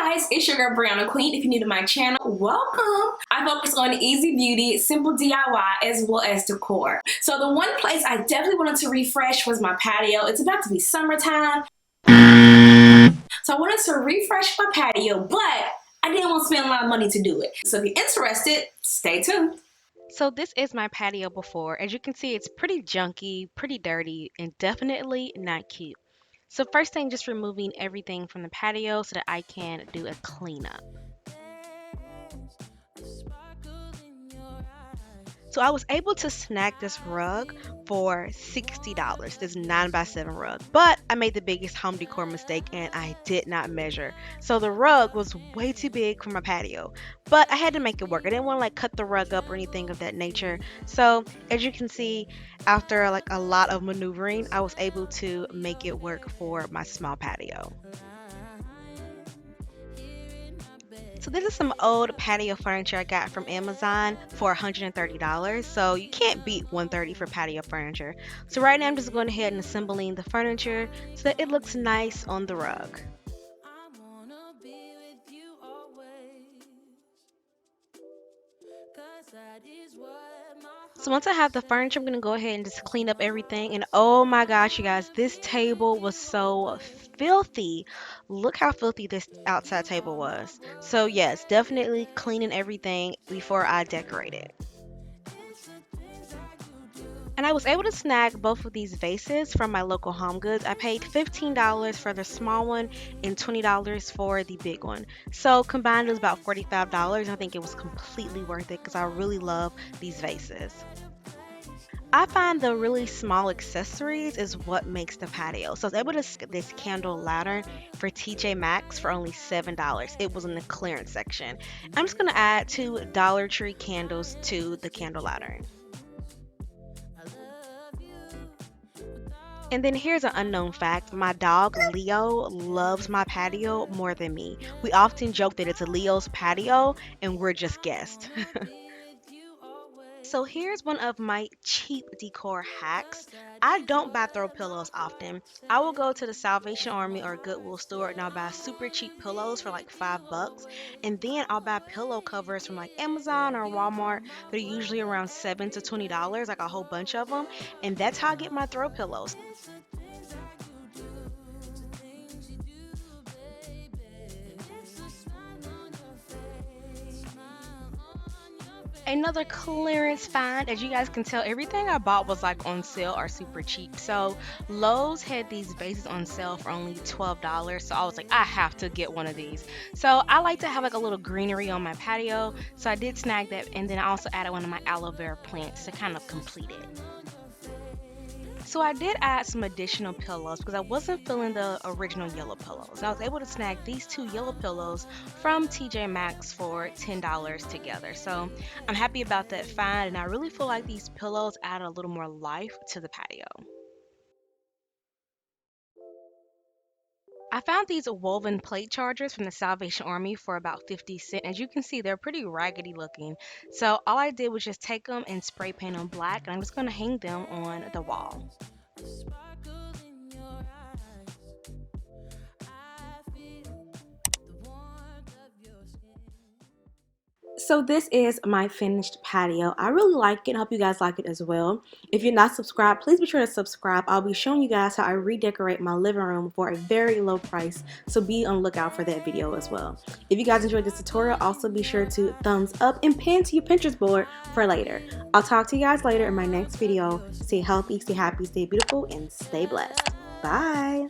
guys, it's your girl Brianna Queen. If you're new to my channel, welcome. I focus on easy beauty, simple DIY, as well as decor. So the one place I definitely wanted to refresh was my patio. It's about to be summertime, so I wanted to refresh my patio, but I didn't want to spend a lot of money to do it. So if you're interested, stay tuned. So this is my patio before. As you can see, it's pretty junky, pretty dirty, and definitely not cute. So first thing, just removing everything from the patio so that I can do a cleanup. So I was able to snag this rug for $60, this 9x7 rug. But I made the biggest home decor mistake and I did not measure. So the rug was way too big for my patio. But I had to make it work. I didn't want to cut the rug up or anything of that nature. So as you can see, after a lot of maneuvering, I was able to make it work for my small patio. So this is some old patio furniture I got from Amazon for $130. So you can't beat $130 for patio furniture. So right now I'm just going ahead and assembling the furniture so that it looks nice on the rug. So once I have the furniture, I'm going to go ahead and just clean up everything. And oh my gosh, you guys, this table was so filthy. Look how filthy this outside table was. So yes, definitely cleaning everything before I decorate it. And I was able to snag both of these vases from my local Home Goods. I paid $15 for the small one and $20 for the big one. So combined it was about $45. I think it was completely worth it because I really love these vases. I find the really small accessories is what makes the patio. So I was able to get this candle ladder for TJ Maxx for only $7. It was in the clearance section. I'm just going to add 2 Dollar Tree candles to the candle ladder. And then here's an unknown fact. My dog, Leo, loves my patio more than me. We often joke that it's a Leo's patio and we're just guests. So here's one of my cheap decor hacks. I don't buy throw pillows often. I will go to the Salvation Army or Goodwill store and I'll buy super cheap pillows for like $5. And then I'll buy pillow covers from like Amazon or Walmart. They're usually around $7 to $20, like a whole bunch of them. And that's how I get my throw pillows. Another clearance find. As you guys can tell, everything I bought was like on sale or super cheap. So Lowe's had these vases on sale for only $12. So I was like, I have to get one of these. So I like to have like a little greenery on my patio. So I did snag that, and then I also added one of my aloe vera plants to kind of complete it. So I did add some additional pillows because I wasn't feeling the original yellow pillows. I was able to snag these 2 yellow pillows from TJ Maxx for $10 together. So I'm happy about that find, and I really feel like these pillows add a little more life to the patio. I found these woven plate chargers from the Salvation Army for about 50 cents. As you can see, they're pretty raggedy looking. So all I did was just take them and spray paint them black, and I'm just going to hang them on the wall. So this is my finished patio. I really like it. I hope you guys like it as well. If you're not subscribed, please be sure to subscribe. I'll be showing you guys how I redecorate my living room for a very low price, so be on the lookout for that video as well. If you guys enjoyed this tutorial, also be sure to thumbs up and pin to your Pinterest board for later. I'll talk to you guys later in my next video. Stay healthy, stay happy, stay beautiful, and stay blessed. Bye!